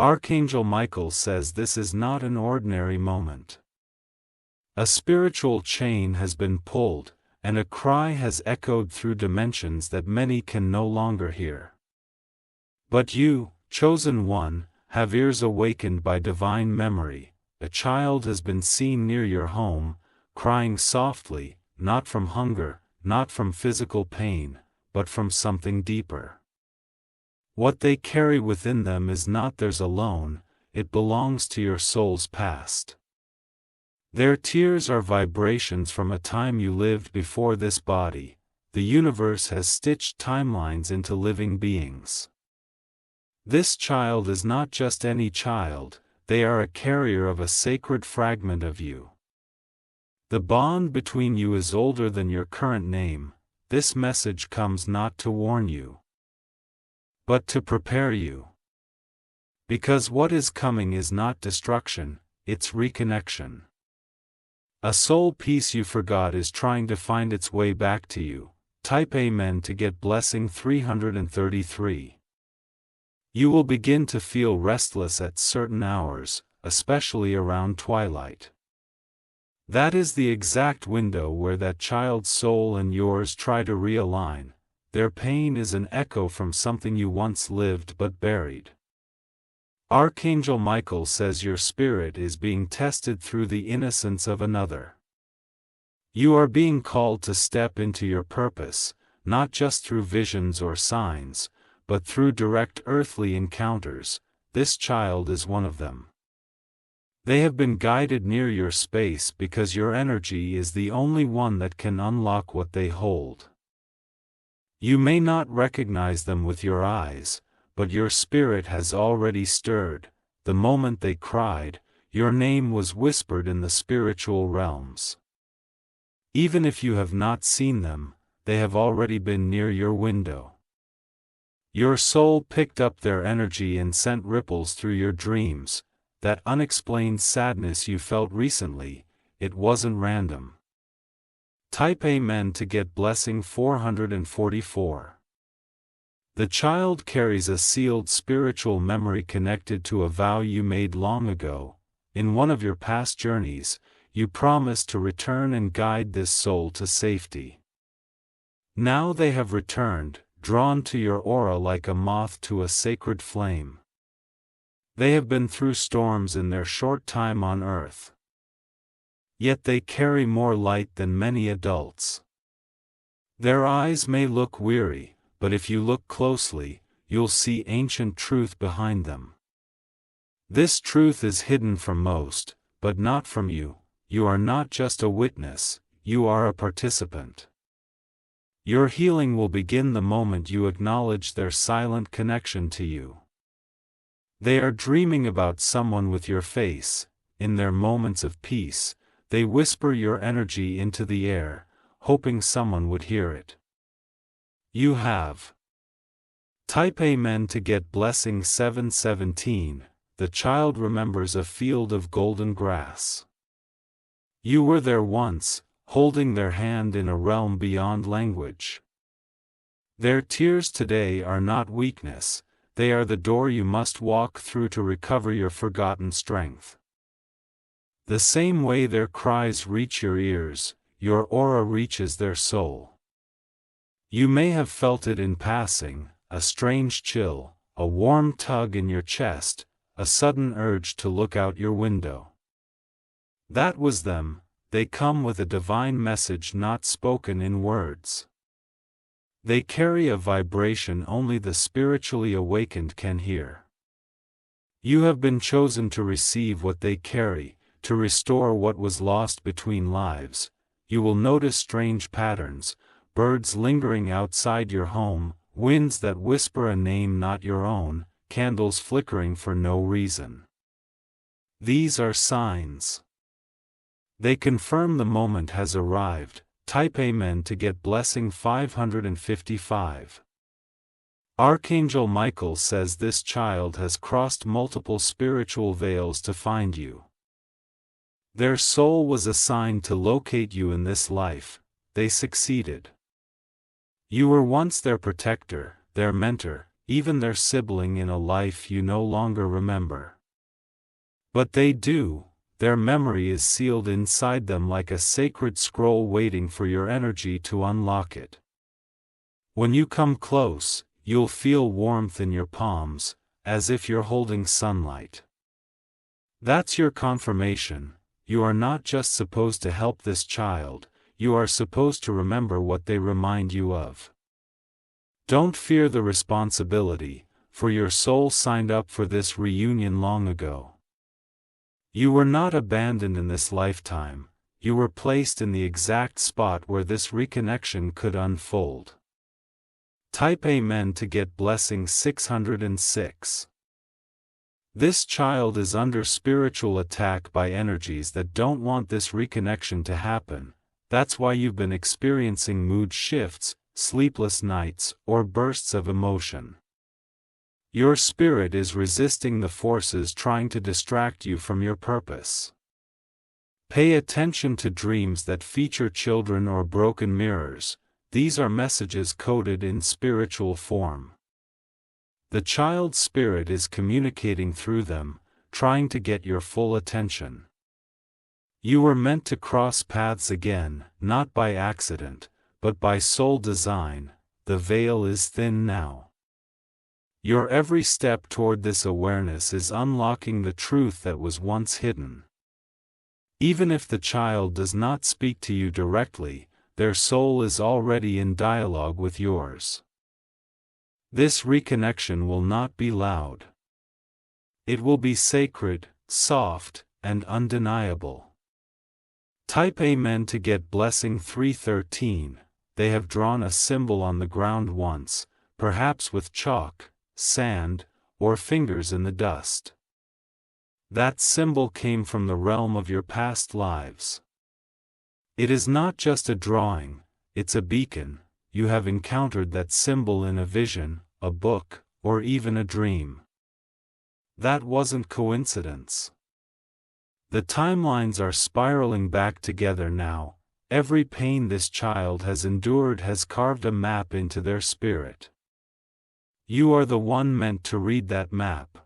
Archangel Michael says this is not an ordinary moment. A spiritual chain has been pulled, and a cry has echoed through dimensions that many can no longer hear. But you, chosen one, have ears awakened by divine memory. A child has been seen near your home, crying softly, not from hunger, not from physical pain, but from something deeper. What they carry within them is not theirs alone, it belongs to your soul's past. Their tears are vibrations from a time you lived before this body. The universe has stitched timelines into living beings. This child is not just any child, they are a carrier of a sacred fragment of you. The bond between you is older than your current name. This message comes not to warn you, but to prepare you. Because what is coming is not destruction, it's reconnection. A soul piece you forgot is trying to find its way back to you. Type Amen to get blessing 333. You will begin to feel restless at certain hours, especially around twilight. That is the exact window where that child's soul and yours try to realign. Their pain is an echo from something you once lived but buried. Archangel Michael says your spirit is being tested through the innocence of another. You are being called to step into your purpose, not just through visions or signs, but through direct earthly encounters. This child is one of them. They have been guided near your space because your energy is the only one that can unlock what they hold. You may not recognize them with your eyes, but your spirit has already stirred. The moment they cried, your name was whispered in the spiritual realms. Even if you have not seen them, they have already been near your window. Your soul picked up their energy and sent ripples through your dreams. That unexplained sadness you felt recently, it wasn't random. Type Amen to get blessing 444. The child carries a sealed spiritual memory connected to a vow you made long ago. In one of your past journeys, you promised to return and guide this soul to safety. Now they have returned, drawn to your aura like a moth to a sacred flame. They have been through storms in their short time on earth. Yet they carry more light than many adults. Their eyes may look weary, but if you look closely, you'll see ancient truth behind them. This truth is hidden from most, but not from you. You are not just a witness, you are a participant. Your healing will begin the moment you acknowledge their silent connection to you. They are dreaming about someone with your face. In their moments of peace, they whisper your energy into the air, hoping someone would hear it. You have. Type Amen to get blessing 717. The child remembers a field of golden grass. You were there once, holding their hand in a realm beyond language. Their tears today are not weakness. They are the door you must walk through to recover your forgotten strength. The same way their cries reach your ears, your aura reaches their soul. You may have felt it in passing, a strange chill, a warm tug in your chest, a sudden urge to look out your window. That was them. They come with a divine message not spoken in words. They carry a vibration only the spiritually awakened can hear. You have been chosen to receive what they carry, to restore what was lost between lives. You will notice strange patterns, birds lingering outside your home, winds that whisper a name not your own, candles flickering for no reason. These are signs. They confirm the moment has arrived. Type Amen to get blessing 555. Archangel Michael says this child has crossed multiple spiritual veils to find you. Their soul was assigned to locate you in this life. They succeeded. You were once their protector, their mentor, even their sibling in a life you no longer remember. But they do, their memory is sealed inside them like a sacred scroll waiting for your energy to unlock it. When you come close, you'll feel warmth in your palms, as if you're holding sunlight. That's your confirmation. You are not just supposed to help this child, you are supposed to remember what they remind you of. Don't fear the responsibility, for your soul signed up for this reunion long ago. You were not abandoned in this lifetime, you were placed in the exact spot where this reconnection could unfold. Type Amen to get blessing 606. This child is under spiritual attack by energies that don't want this reconnection to happen. That's why you've been experiencing mood shifts, sleepless nights, or bursts of emotion. Your spirit is resisting the forces trying to distract you from your purpose. Pay attention to dreams that feature children or broken mirrors. These are messages coded in spiritual form. The child's spirit is communicating through them, trying to get your full attention. You were meant to cross paths again, not by accident, but by soul design. The veil is thin now. Your every step toward this awareness is unlocking the truth that was once hidden. Even if the child does not speak to you directly, their soul is already in dialogue with yours. This reconnection will not be loud. It will be sacred, soft, and undeniable. Type Amen to get blessing 313. They have drawn a symbol on the ground once, perhaps with chalk, sand, or fingers in the dust. That symbol came from the realm of your past lives. It is not just a drawing, it's a beacon. You have encountered that symbol in a vision, a book, or even a dream. That wasn't coincidence. The timelines are spiraling back together now. Every pain this child has endured has carved a map into their spirit. You are the one meant to read that map.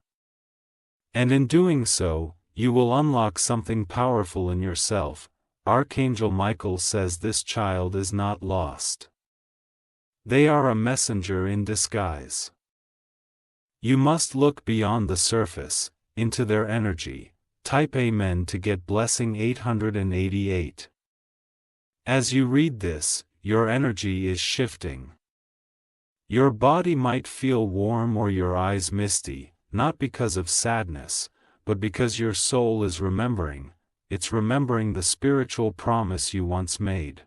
And in doing so, you will unlock something powerful in yourself. Archangel Michael says this child is not lost. They are a messenger in disguise. You must look beyond the surface, into their energy. Type Amen to get blessing 888. As you read this, your energy is shifting. Your body might feel warm or your eyes misty, not because of sadness, but because your soul is remembering. It's remembering the spiritual promise you once made.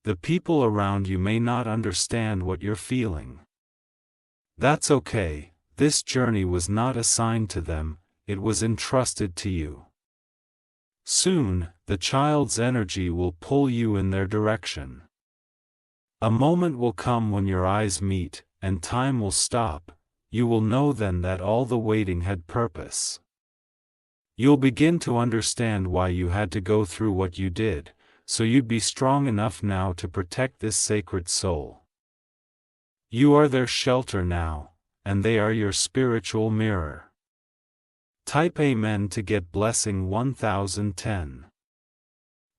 The people around you may not understand what you're feeling. That's okay, this journey was not assigned to them, it was entrusted to you. Soon, the child's energy will pull you in their direction. A moment will come when your eyes meet, and time will stop. You will know then that all the waiting had purpose. You'll begin to understand why you had to go through what you did, so you'd be strong enough now to protect this sacred soul. You are their shelter now, and they are your spiritual mirror. Type Amen to get blessing 1010.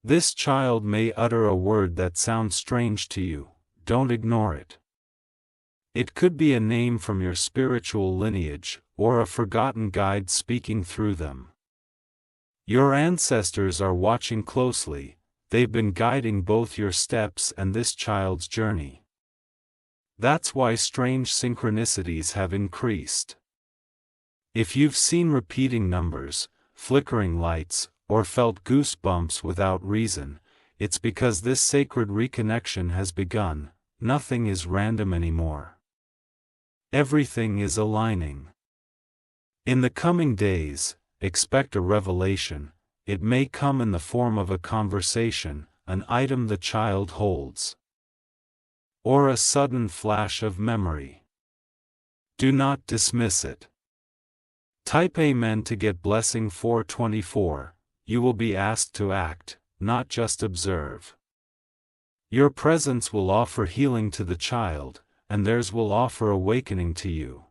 This child may utter a word that sounds strange to you. Don't ignore it. It could be a name from your spiritual lineage, or a forgotten guide speaking through them. Your ancestors are watching closely, they've been guiding both your steps and this child's journey. That's why strange synchronicities have increased. If you've seen repeating numbers, flickering lights, or felt goosebumps without reason, it's because this sacred reconnection has begun. Nothing is random anymore. Everything is aligning. In the coming days, expect a revelation. It may come in the form of a conversation, an item the child holds, or a sudden flash of memory. Do not dismiss it. Type Amen to get blessing 424. You will be asked to act, not just observe. Your presence will offer healing to the child, and theirs will offer awakening to you.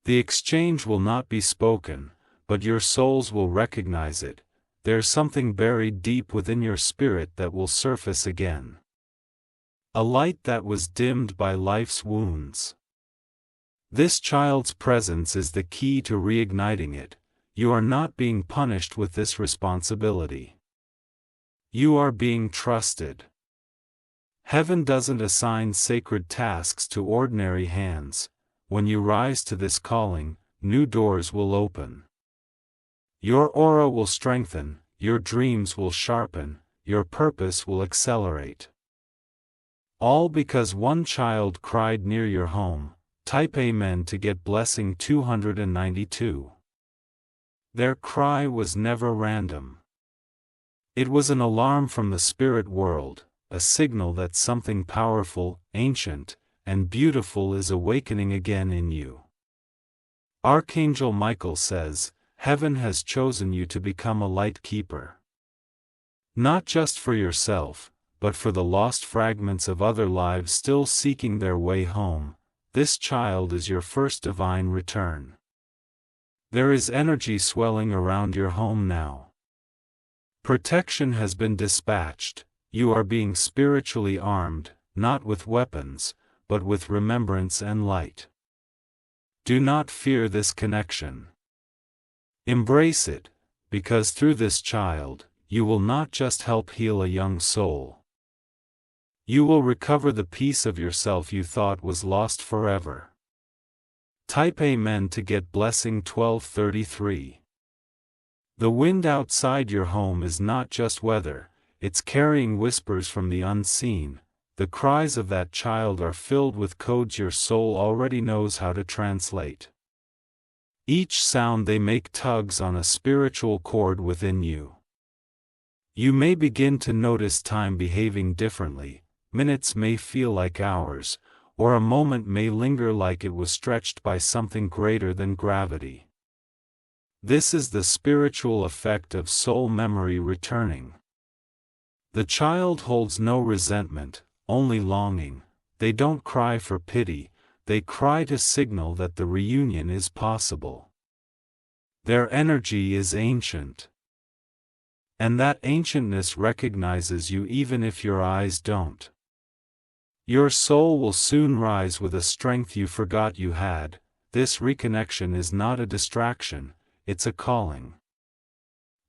The exchange will not be spoken, but your souls will recognize it. There's something buried deep within your spirit that will surface again. A light that was dimmed by life's wounds. This child's presence is the key to reigniting it. You are not being punished with this responsibility. You are being trusted. Heaven doesn't assign sacred tasks to ordinary hands. When you rise to this calling, new doors will open. Your aura will strengthen, your dreams will sharpen, your purpose will accelerate. All because one child cried near your home. Type Amen to get blessing 292. Their cry was never random. It was an alarm from the spirit world, a signal that something powerful, ancient, and beautiful is awakening again in you. Archangel Michael says, Heaven has chosen you to become a light keeper. Not just for yourself, but for the lost fragments of other lives still seeking their way home. This child is your first divine return. There is energy swelling around your home now. Protection has been dispatched. You are being spiritually armed, not with weapons, but with remembrance and light. Do not fear this connection. Embrace it, because through this child, you will not just help heal a young soul. You will recover the piece of yourself you thought was lost forever. Type Amen to get blessing 1233. The wind outside your home is not just weather, it's carrying whispers from the unseen. The cries of that child are filled with codes your soul already knows how to translate. Each sound they make tugs on a spiritual chord within you. You may begin to notice time behaving differently. Minutes may feel like hours, or a moment may linger like it was stretched by something greater than gravity. This is the spiritual effect of soul memory returning. The child holds no resentment, only longing. They don't cry for pity, they cry to signal that the reunion is possible. Their energy is ancient. And that ancientness recognizes you even if your eyes don't. Your soul will soon rise with a strength you forgot you had. This reconnection is not a distraction, it's a calling.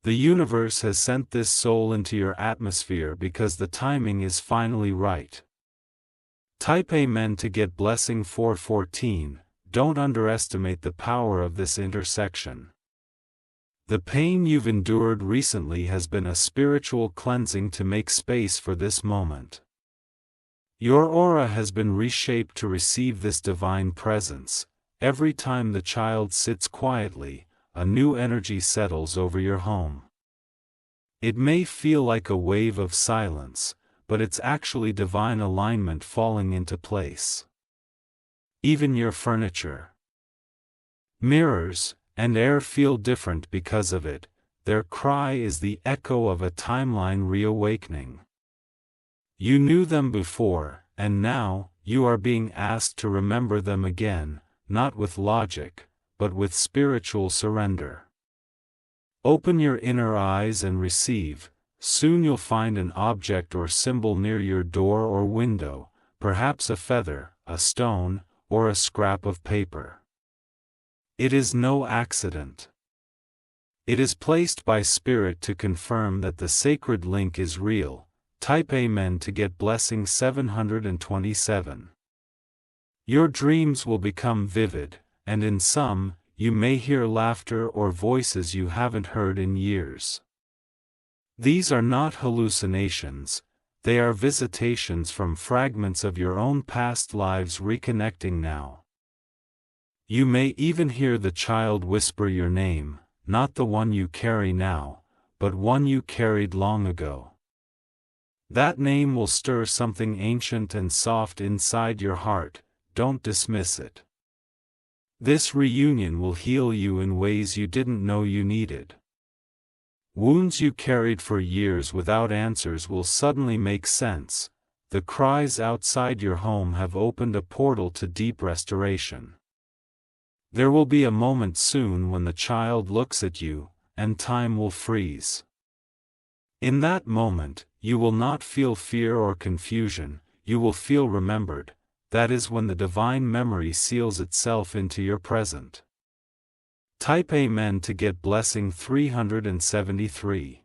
The universe has sent this soul into your atmosphere because the timing is finally right. Type Amen to get blessing 414. Don't underestimate the power of this intersection. The pain you've endured recently has been a spiritual cleansing to make space for this moment. Your aura has been reshaped to receive this divine presence. Every time the child sits quietly, a new energy settles over your home. It may feel like a wave of silence, but it's actually divine alignment falling into place. Even your furniture, mirrors, and air feel different because of it. Their cry is the echo of a timeline reawakening. You knew them before, and now, you are being asked to remember them again, not with logic, but with spiritual surrender. Open your inner eyes and receive. Soon you'll find an object or symbol near your door or window, perhaps a feather, a stone, or a scrap of paper. It is no accident. It is placed by Spirit to confirm that the sacred link is real. Type Amen to get blessing 727. Your dreams will become vivid, and in some, you may hear laughter or voices you haven't heard in years. These are not hallucinations, they are visitations from fragments of your own past lives reconnecting now. You may even hear the child whisper your name, not the one you carry now, but one you carried long ago. That name will stir something ancient and soft inside your heart. Don't dismiss it. This reunion will heal you in ways you didn't know you needed. Wounds you carried for years without answers will suddenly make sense. the cries outside your home have opened a portal to deep restoration. There will be a moment soon when the child looks at you, and time will freeze. In that moment, you will not feel fear or confusion, you will feel remembered. That is when the divine memory seals itself into your present. Type Amen to get blessing 373.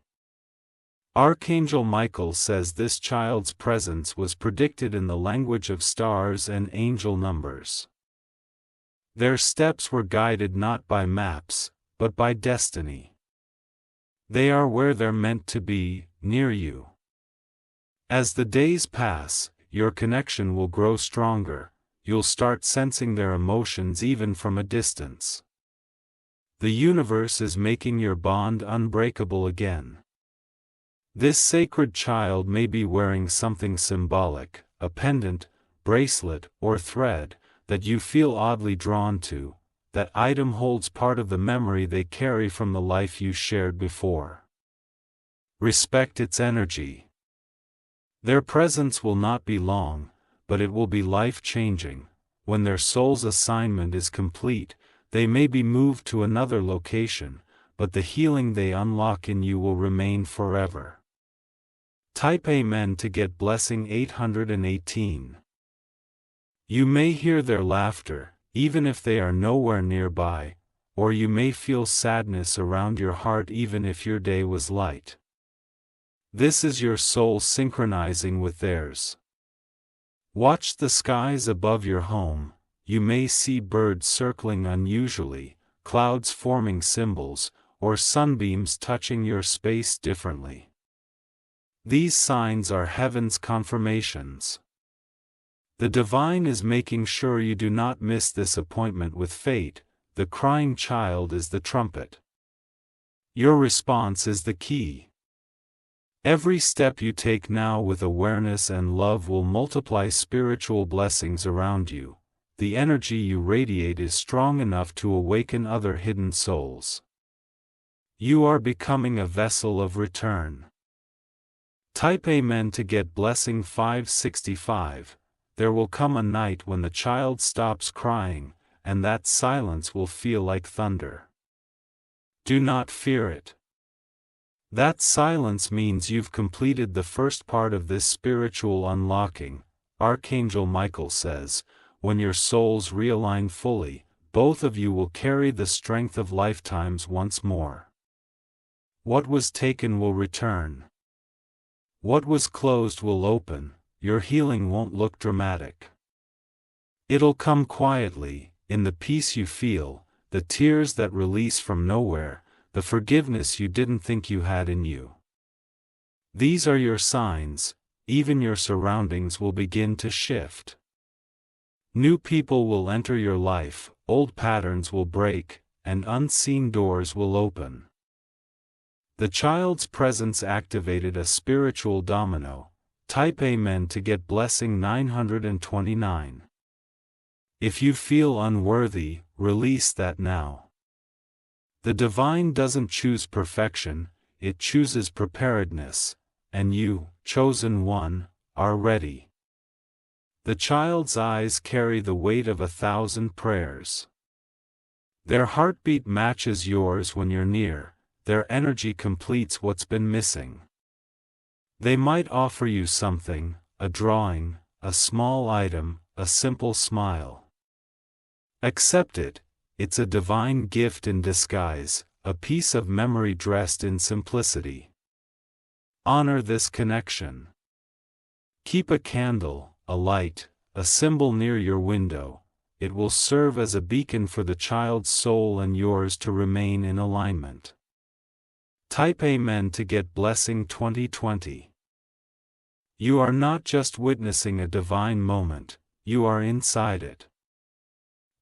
Archangel Michael says this child's presence was predicted in the language of stars and angel numbers. Their steps were guided not by maps, but by destiny. They are where they're meant to be, near you. As the days pass, your connection will grow stronger, you'll start sensing their emotions even from a distance. The universe is making your bond unbreakable again. This sacred child may be wearing something symbolic, a pendant, bracelet, or thread, that you feel oddly drawn to. That item holds part of the memory they carry from the life you shared before. Respect its energy. Their presence will not be long, but it will be life-changing. When their soul's assignment is complete, they may be moved to another location, but the healing they unlock in you will remain forever. Type Amen to get blessing 818. You may hear their laughter, even if they are nowhere nearby, or you may feel sadness around your heart even if your day was light. This is your soul synchronizing with theirs. Watch the skies above your home. You may see birds circling unusually, clouds forming symbols, or sunbeams touching your space differently. These signs are heaven's confirmations. The divine is making sure you do not miss this appointment with fate. The crying child is the trumpet. Your response is the key. Every step you take now with awareness and love will multiply spiritual blessings around you. The energy you radiate is strong enough to awaken other hidden souls. You are becoming a vessel of return. Type Amen to get blessing 565. There will come a night when the child stops crying, and that silence will feel like thunder. Do not fear it. That silence means you've completed the first part of this spiritual unlocking. Archangel Michael says, when your souls realign fully, both of you will carry the strength of lifetimes once more. What was taken will return. What was closed will open. Your healing won't look dramatic. It'll come quietly, in the peace you feel, the tears that release from nowhere, the forgiveness you didn't think you had in you. These are your signs. Even your surroundings will begin to shift. New people will enter your life, old patterns will break, and unseen doors will open. The child's presence activated a spiritual domino. Type Amen to get blessing 929. If you feel unworthy, release that now. The divine doesn't choose perfection, it chooses preparedness, and you, chosen one, are ready. The child's eyes carry the weight of 1,000 prayers. Their heartbeat matches yours when you're near, their energy completes what's been missing. They might offer you something, a drawing, a small item, a simple smile. Accept it, it's a divine gift in disguise, a piece of memory dressed in simplicity. Honor this connection. Keep a candle, a light, a symbol near your window. It will serve as a beacon for the child's soul and yours to remain in alignment. Type Amen to get blessing 2020. You are not just witnessing a divine moment, you are inside it.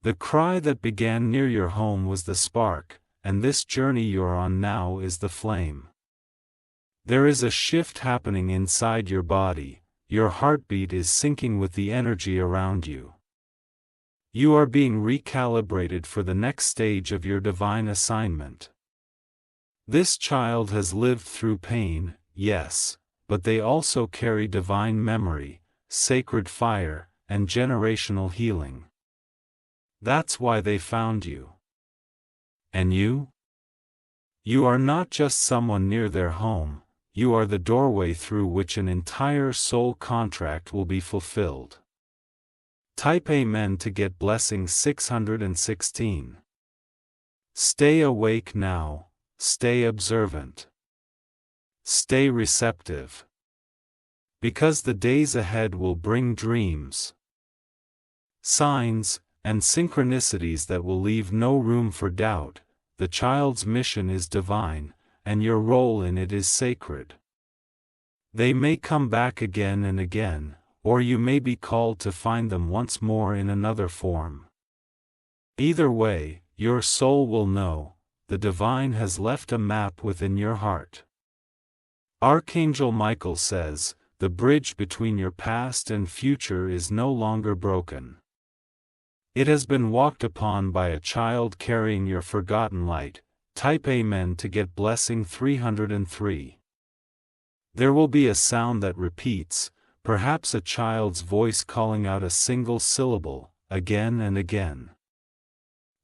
The cry that began near your home was the spark, and this journey you're on now is the flame. There is a shift happening inside your body, your heartbeat is syncing with the energy around you. You are being recalibrated for the next stage of your divine assignment. This child has lived through pain, yes, but they also carry divine memory. sacred fire, and generational healing. That's why they found you. And you? You are not just someone near their home, you are the doorway through which an entire soul contract will be fulfilled. Type Amen to get blessing 616. Stay awake now, stay observant. Stay receptive. Because the days ahead will bring dreams, signs, and synchronicities that will leave no room for doubt. The child's mission is divine, and your role in it is sacred. They may come back again and again, or you may be called to find them once more in another form. Either way, your soul will know, the divine has left a map within your heart. Archangel Michael says, the bridge between your past and future is no longer broken. It has been walked upon by a child carrying your forgotten light. Type Amen to get blessing 303. There will be a sound that repeats, perhaps a child's voice calling out a single syllable, again and again.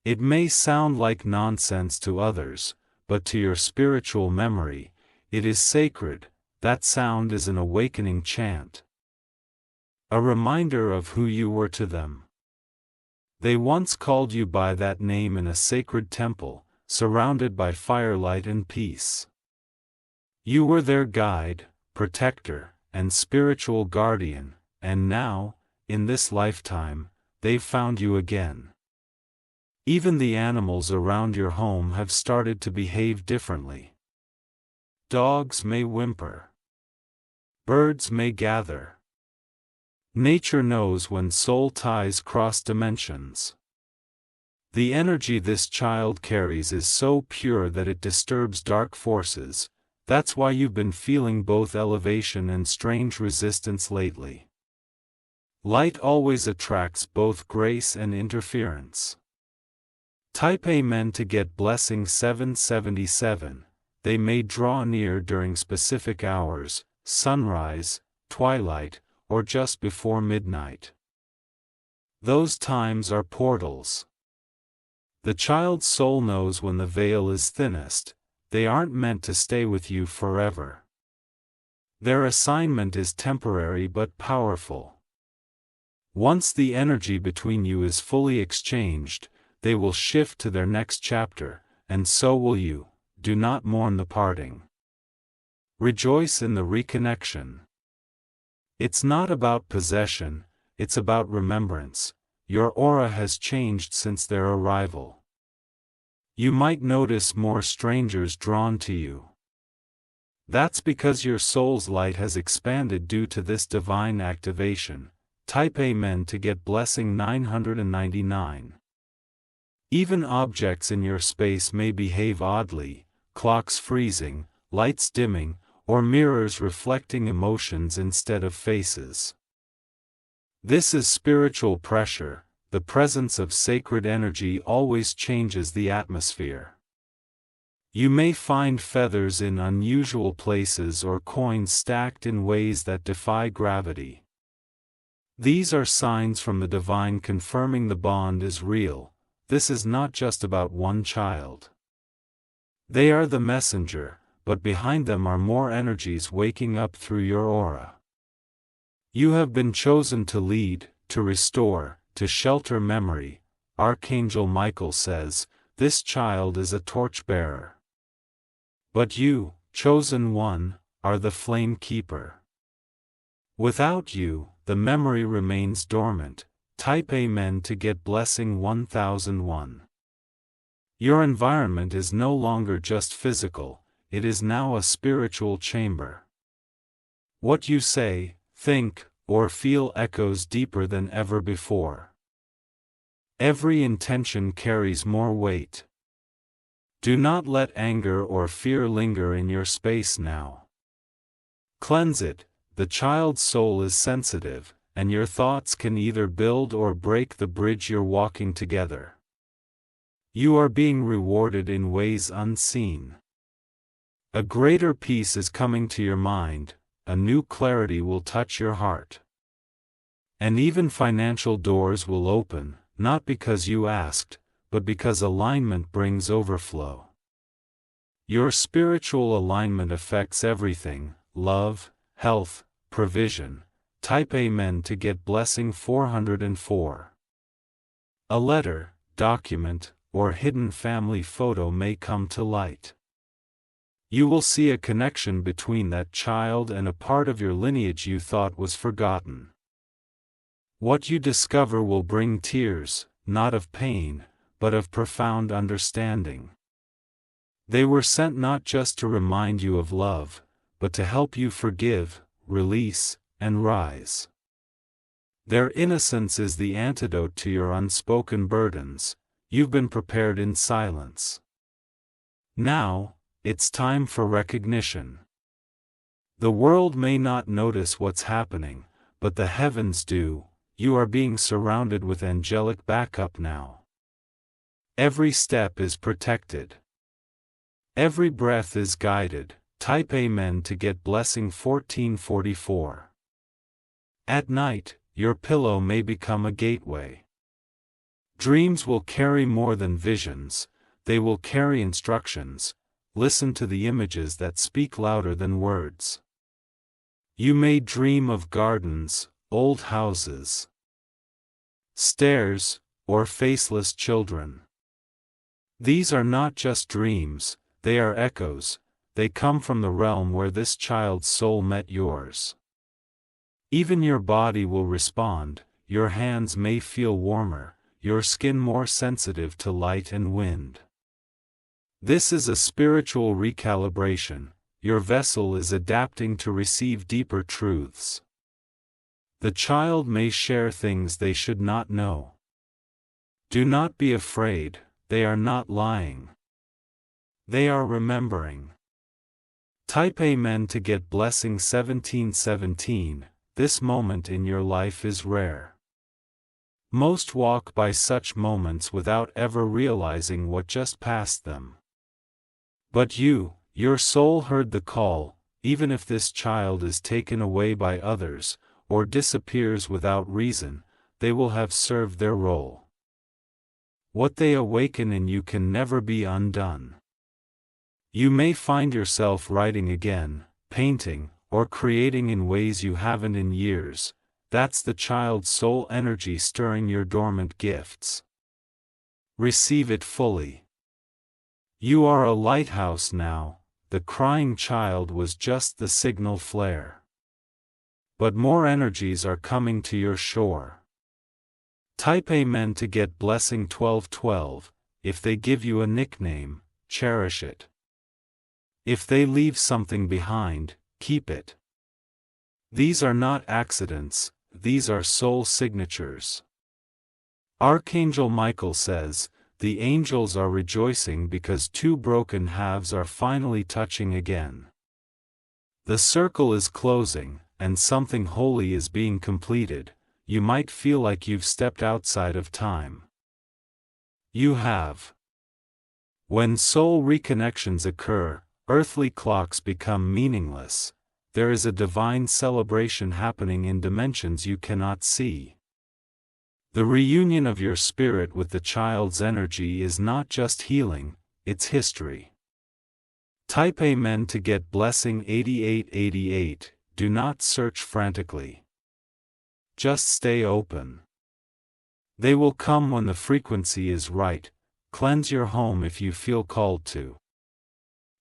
It may sound like nonsense to others, but to your spiritual memory, it is sacred. That sound is an awakening chant. A reminder of who you were to them. They once called you by that name in a sacred temple, surrounded by firelight and peace. You were their guide, protector, and spiritual guardian, and now, in this lifetime, they've found you again. Even the animals around your home have started to behave differently. Dogs may whimper. Birds may gather. Nature knows when soul ties cross dimensions. The energy this child carries is so pure that it disturbs dark forces. That's why you've been feeling both elevation and strange resistance lately. Light always attracts both grace and interference. Type Amen to get blessing 777. They may draw near during specific hours, sunrise, twilight, or just before midnight. Those times are portals. The child's soul knows when the veil is thinnest. They aren't meant to stay with you forever. Their assignment is temporary but powerful. Once the energy between you is fully exchanged, they will shift to their next chapter, and so will you. Do not mourn the parting. Rejoice in the reconnection. It's not about possession, it's about remembrance. Your aura has changed since their arrival. You might notice more strangers drawn to you. That's because your soul's light has expanded due to this divine activation. Type Amen to get blessing 999. Even objects in your space may behave oddly, clocks freezing, lights dimming, or mirrors reflecting emotions instead of faces. This is spiritual pressure. The presence of sacred energy always changes the atmosphere. You may find feathers in unusual places or coins stacked in ways that defy gravity. These are signs from the divine confirming the bond is real. This is not just about one child. They are the messenger, but behind them are more energies waking up through your aura. You have been chosen to lead, to restore, to shelter memory. Archangel Michael says, this child is a torchbearer. But you, chosen one, are the flame keeper. Without you, the memory remains dormant. Type Amen to get blessing 1001. Your environment is no longer just physical, it is now a spiritual chamber. What you say, think, or feel echoes deeper than ever before. Every intention carries more weight. Do not let anger or fear linger in your space now. Cleanse it. The child's soul is sensitive, and your thoughts can either build or break the bridge you're walking together. You are being rewarded in ways unseen. A greater peace is coming to your mind, a new clarity will touch your heart. And even financial doors will open, not because you asked, but because alignment brings overflow. Your spiritual alignment affects everything: love, health, provision. Type Amen to get blessing 404. A letter, document, or hidden family photo may come to light. You will see a connection between that child and a part of your lineage you thought was forgotten. What you discover will bring tears, not of pain, but of profound understanding. They were sent not just to remind you of love, but to help you forgive, release, and rise. Their innocence is the antidote to your unspoken burdens. You've been prepared in silence. Now, it's time for recognition. The world may not notice what's happening, but the heavens do. You are being surrounded with angelic backup now. Every step is protected. Every breath is guided. Type Amen to get blessing 1444. At night, your pillow may become a gateway. Dreams will carry more than visions, they will carry instructions. Listen to the images that speak louder than words. You may dream of gardens, old houses, stairs, or faceless children. These are not just dreams, they are echoes. They come from the realm where this child's soul met yours. Even your body will respond. Your hands may feel warmer, your skin more sensitive to light and wind. This is a spiritual recalibration. Your vessel is adapting to receive deeper truths. The child may share things they should not know. Do not be afraid, they are not lying. They are remembering. Type Amen to get blessing 1717. This moment in your life is rare. Most walk by such moments without ever realizing what just passed them. But your soul heard the call. Even if this child is taken away by others, or disappears without reason, they will have served their role. What they awaken in you can never be undone. You may find yourself writing again, painting, or creating in ways you haven't in years. That's the child's soul energy stirring your dormant gifts. Receive it fully. You are a lighthouse now. The crying child was just the signal flare. But more energies are coming to your shore. Type Amen to get blessing 1212. If they give you a nickname, cherish it. If they leave something behind, keep it. These are not accidents, these are soul signatures. Archangel Michael says, the angels are rejoicing because two broken halves are finally touching again. The circle is closing, and something holy is being completed. You might feel like you've stepped outside of time. You have. When soul reconnections occur, earthly clocks become meaningless. There is a divine celebration happening in dimensions you cannot see. The reunion of your spirit with the child's energy is not just healing, it's history. Type Amen to get blessing 8888. Do not search frantically. Just stay open. They will come when the frequency is right. Cleanse your home if you feel called to.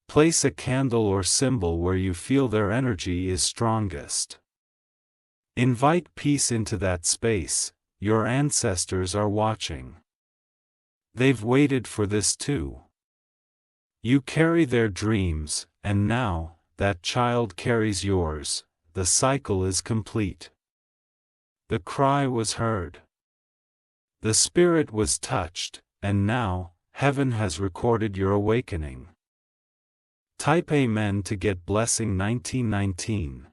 Place a candle or symbol where you feel their energy is strongest. Invite peace into that space. Your ancestors are watching. They've waited for this too. You carry their dreams, and now, that child carries yours. The cycle is complete. The cry was heard. The spirit was touched, and now, heaven has recorded your awakening. Type Amen to get blessing 1919.